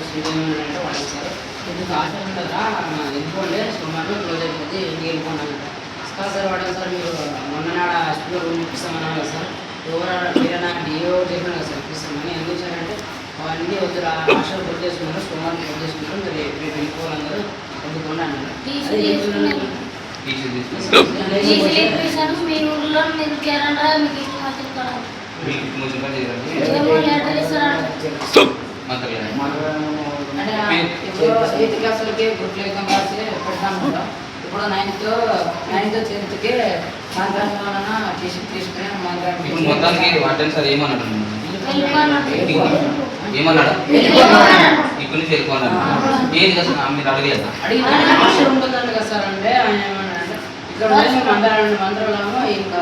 అంటే వాళ్ళు సార్ ఇది హాస్టల్ ఉంటుందా వెళ్ళిపోండి సోమవారం క్లోజ్ అయిపోతే ఇంటికి వెళ్ళిపోండి కాదు సార్ వాడు సార్ మీరు మొన్ననాడ స్కూల్లో రూమ్ ఇప్పిస్తామన్నా కదా సార్ మీరైనా డిఓ చెప్పిన కదా సార్ ఇప్పిస్తామని ఎందుకు సార్ అంటే అవన్నీ వద్దు హాస్టల్ క్లోజ్ చేసుకున్నారు సోమవారం క్లోజ్ చేసుకుంటారు మీరు రేపు వెళ్ళిపోవాలన్నారు అందుకుండా అన్నారు ఎయిత్ క్లాస్ వరకే గ్రూప్లో ఎగ్జామ్ రాసి పెడతాను కూడా ఇప్పుడు నైన్త్ 10th మాగ్రామం తీసుకుని మొత్తానికి వార్డెన్ సార్ ఏమన్నాడు ఇక్కడ నుంచి వెళ్ళిపోన్నాడు ఏది కదా సార్ మీరు అడగలేదా హాస్టల్ ఉంటుందంట కదా సార్ అంటే ఆయన ఏమన్నాడంటే ఇక్కడ మంత్రాలము ఇంకా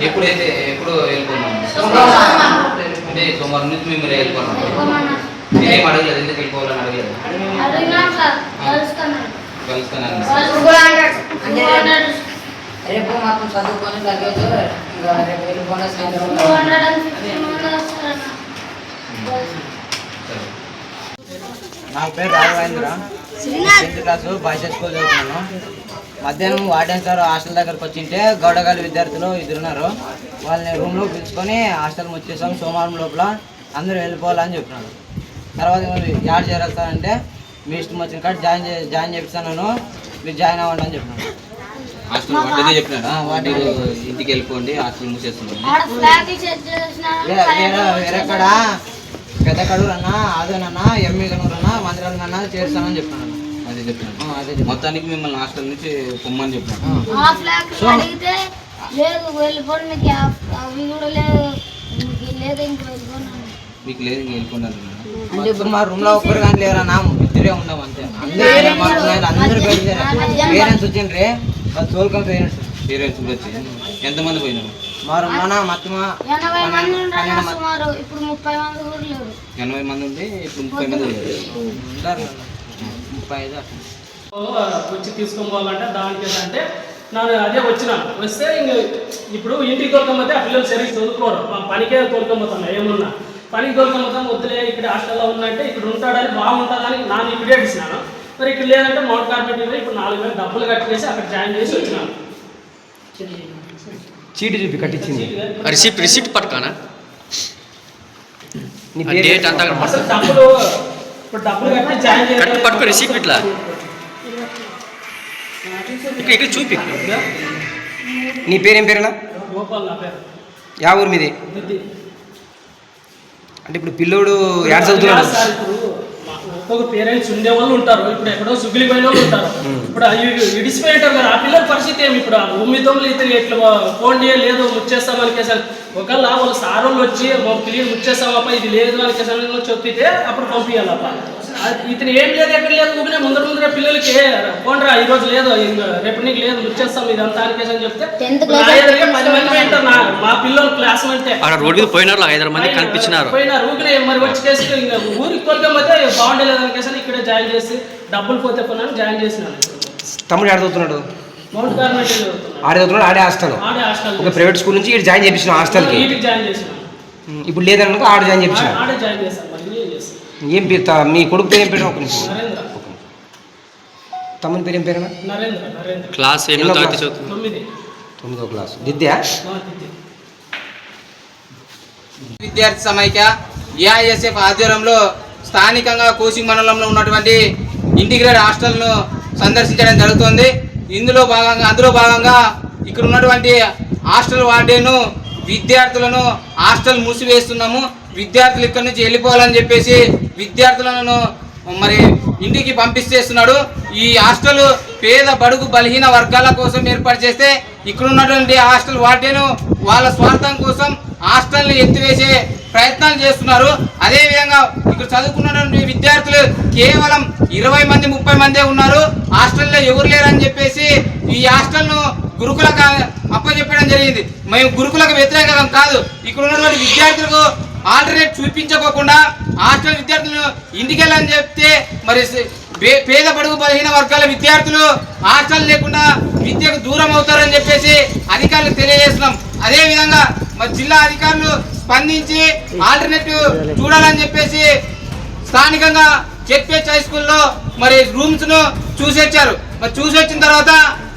ఎప్పుడైతే ఎప్పుడు వెళ్ళిపోన్నాను అంటే సోమవారం నుంచి మేము వెళ్ళిపోన్నాం నేనేం అడగలేదు ఎందుకు వెళ్ళిపోవాలని అడగలేదు రేపు మాత్రం చదువుకొని తగ్గదు రేపు వెళ్ళిపోయిన సాయంత్రం నా పేరు Raghavendra 10th class boys school చదువుతున్నాను. మధ్యాహ్నం వార్డెన్ సార్ హాస్టల్ దగ్గరకు వచ్చింటే గౌడగాలి విద్యార్థులు ఇద్దరున్నారు. వాళ్ళని రూమ్లో పిలుచుకొని హాస్టల్ వచ్చేసాం. సోమవారం లోపల అందరూ వెళ్ళిపోవాలని చెప్పినాడు. తర్వాత యాడ్ చేయాలి సార్ అంటే మీ ఇష్టం వచ్చిన కాడ జాయిన్ చేపిస్తాను మీరు జాయిన్ అవ్వండి అని చెప్పినాడు. ఇంటికి వెళ్ళిపోండి హాస్టల్ మూసేస్తున్నాను. వేరేక్కడ పెద్ద కడూరన్నా ఆదోనన్నా ఎంఈ కనూరన్నా మందిరాలన్నా చేరుస్తానని చెప్పినాను. అదే చెప్పినాను. మొత్తానికి మిమ్మల్ని హాస్టల్ నుంచి పొమ్మని చెప్పినాను. మీకు లేదు ఇంక వెళ్ళిపోండి. అంటే ఇప్పుడు మా రూమ్ లో ఒక్కరు కానీ లేరన్నా ఇద్దరే ఉందాం అంతే. అందరూ పేరెంట్స్ వచ్చిండ్రీ తోలుకొని పేరెంట్స్ వచ్చి ఎంతమంది పోయినారు? మా రూమ్లోనా మొత్తం 80 మంది ఉంటే ఇప్పుడు 30 మంది ఉంటారు. 35 వచ్చి తీసుకోవాలంటే దానికి అంటే నేను అదే వచ్చినాను. వస్తే ఇప్పుడు ఇంటికి తోలుకోకపోతే ఆ పిల్లలు సరిగ్గా చదువుకోరు. పనికే తోలుకోపోతాను. ఏమున్నా పనికి తోలుకోపోతాం వద్దులే ఇక్కడ హాస్టల్లో ఉన్నట్టే ఇక్కడ ఉంటాడని బాగుంటుందని నాన్న ఇప్పుడే ఇచ్చినాను. మరి ఇక్కడ లేదంటే మౌంట్ కార్పెట్ ఇప్పుడు 4,000 డబ్బులు కట్టేసి అక్కడ జాయిన్ చేసి వచ్చినాను. చీటి చూపి కట్టించింది రిసిప్ట్ పట్టుకోనా డేట్ అంతా అసలు డబ్బులు ఇప్పుడు డబ్బులు కట్టి జాయిన్ చేసి పట్టుకో రిసిప్ట్ ఇట్లా ఇక్కడ చూపి. నీ పేరేం పేరేనా? గోపాల్ నా పేరు. యా ఊరు మీది? అంటే ఇప్పుడు పిల్లోడు యాడ్ చదువుతున్నాడు. ఒక్కొక్క పేరెంట్స్ ఉండే వాళ్ళు ఉంటారు. ఇప్పుడు ఎక్కడో సుగిలి పోయిన వాళ్ళు ఉంటారు. ఇప్పుడు ఇడిసిపోయి ఉంటారు కదా ఆ పిల్లల పరిస్థితి ఏమి? ఇప్పుడు 9 ఇతను ఇట్లా ఫోన్ చేయలేదు ముచ్చేస్తామని కేసాను. ఒకవేళ వాళ్ళు సార్ వాళ్ళు వచ్చి క్లియర్ ముచ్చేస్తామప్ప ఇది లేదు అని కేసాను చెప్పితే అప్పుడు పంపించాలప్ప. ఇతను ఏం లేదు ఎక్కడ లేదు ఊపినే ముందర పిల్లలకి ఫోన్ రా ఈరోజు లేదు రేపు నీకు లేదు ముచ్చేస్తాం ఇదంతా అని కేసని చెప్తే 10 మంది పోయింటారు మా పిల్లలు క్లాస్ అంటే రోడ్డు మీద పోయినారు 5 మంది కనిపించినారు. పోయినారు ఊపినే మరి వచ్చి కేసు ఊరికి తోలుకపోతే బాగుండేలేదు కేసు ఇక్కడే జాయిన్ చేసి డబ్బులు పోతే పోయినాను జాయిన్ చేసినాను. తమ్ముడు ఆడ చదువుతున్నాడు? మౌంట్ కార్పెట్ ఆడే చదువుతున్నాడు. ఆడే హాస్టల్ ఒక ప్రైవేట్ స్కూల్ నుంచి ఇక్కడ జాయిన్ చేయించిన హాస్టల్కి. జాయిన్ చేసినాను. ఇప్పుడు లేదనుకో ఆడ జాయిన్ చేయించిన. ఆడే జాయిన్ చేశాను. ఏం పేరు మీ కొడుకు పేరు ఏం పేరు? ఒక నిమిషం. నరేంద్ర. తమ్ముని పేరు ఏం పేరేనా? నరేంద్ర. క్లాస్ 9వ క్లాస్. విద్యా విద్యార్థి సమైక్య ఏఐఎస్ఎఫ్ ఆధ్వర్యంలో స్థానికంగా కోసింగ్ మండలంలో ఉన్నటువంటి ఇంటిగ్రేటెడ్ హాస్టల్ను సందర్శించడం జరుగుతుంది. అందులో భాగంగా ఇక్కడ ఉన్నటువంటి హాస్టల్ వార్డెను విద్యార్థులను హాస్టల్ మూసివేస్తున్నాము, విద్యార్థులు ఇక్కడ నుంచి వెళ్ళిపోవాలని చెప్పేసి విద్యార్థులను మరి ఇంటికి పంపిస్తేస్తున్నాడు. ఈ హాస్టల్ పేద బడుగు బలహీన వర్గాల కోసం ఏర్పాటు చేస్తే ఇక్కడ ఉన్నటువంటి హాస్టల్ వార్డెను వాళ్ళ స్వార్థం కోసం హాస్టల్ని ఎత్తివేసే ప్రయత్నాలు చేస్తున్నారు. అదేవిధంగా ఇక్కడ చదువుకున్నటువంటి విద్యార్థులు కేవలం 20 మంది 30 మందే ఉన్నారు. హాస్టల్లో ఎవరు లేరని చెప్పేసి ఈ హాస్టల్ను గురుకులకు అప్పచెప్పడం జరిగింది. మేము గురుకులకు వ్యతిరేకం కాదు. ఇక్కడ ఉన్నటువంటి విద్యార్థులకు ఆల్టర్నేట్ చూపించకోకుండా హాస్టల్ విద్యార్థులను ఇంటికి వెళ్ళని చెప్తే మరి పేద బడుగు బలహీన వర్గాల విద్యార్థులు హాస్టల్ లేకుండా విద్యకు దూరం అవుతారని చెప్పేసి అధికారులకు తెలియజేస్తున్నాం. అదేవిధంగా మరి జిల్లా అధికారులు స్పందించి ఆల్టర్నేటివ్ చూడాలని చెప్పేసి స్థానికంగా జెడ్పీహెచ్ హై స్కూల్లో మరి రూమ్స్ ను చూసొచ్చారు. మరి చూసి వచ్చిన తర్వాత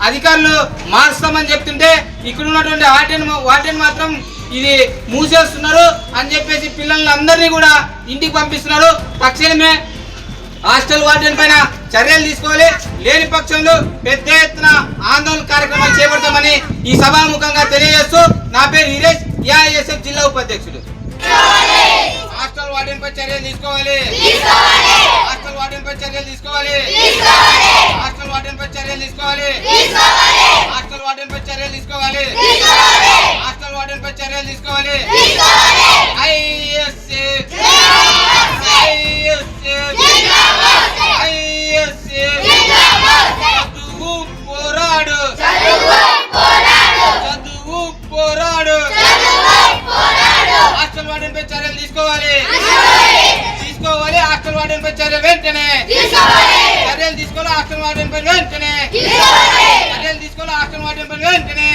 అధికారులు మార్స్తామని చెప్తుంటే ఇక్కడ ఉన్నటువంటి వార్డెన్ మాత్రం ఇది మూసేస్తున్నారు అని చెప్పేసి పిల్లల్ని అందరినీ కూడా ఇంటికి పంపిస్తున్నారు. తక్షణమే హాస్టల్ వార్డెన్ పైన చర్యలు తీసుకోవాలి. లేని పక్షంలో పెద్ద ఎత్తున ఆందోళన కార్యక్రమాలు చేపడతామని ఈ సభాముఖంగా తెలియజేస్తూ నా పేరు వీరేష్, ఏఐఎస్ఎఫ్ జిల్లా ఉపాధ్యక్షుడు. హాస్టల్ వార్డెన్ పై చర్యలు తీసుకోవాలి. హాస్టల్ వార్డెన్ పై చర్యలు తీసుకోవాలి. హాస్టల్ వార్డెన్ పై చర్యలు తీసుకోవాలి. హాస్టల్ వార్డెన్ పై చర్యలు తీసుకోవాలి. హాస్టల్ వార్డెన్ పై చర్యలు తీసుకోవాలి. ఐఎస్ఎఫ్ చదువు పోరాడు, చదువు పోరాడు. హాస్టల్ వార్డెన్ పై చర్యలు తీసుకోవాలి. హాస్టల్ వార్డెన్ పై చర్యలు వెంటనే చర్యలు తీసుకోవాలి. హాస్టల్ వార్డెన్ పై వెంటనే చర్యలు తీసుకోవాలి. హాస్టల్ వార్డెన్ పై వెంటనే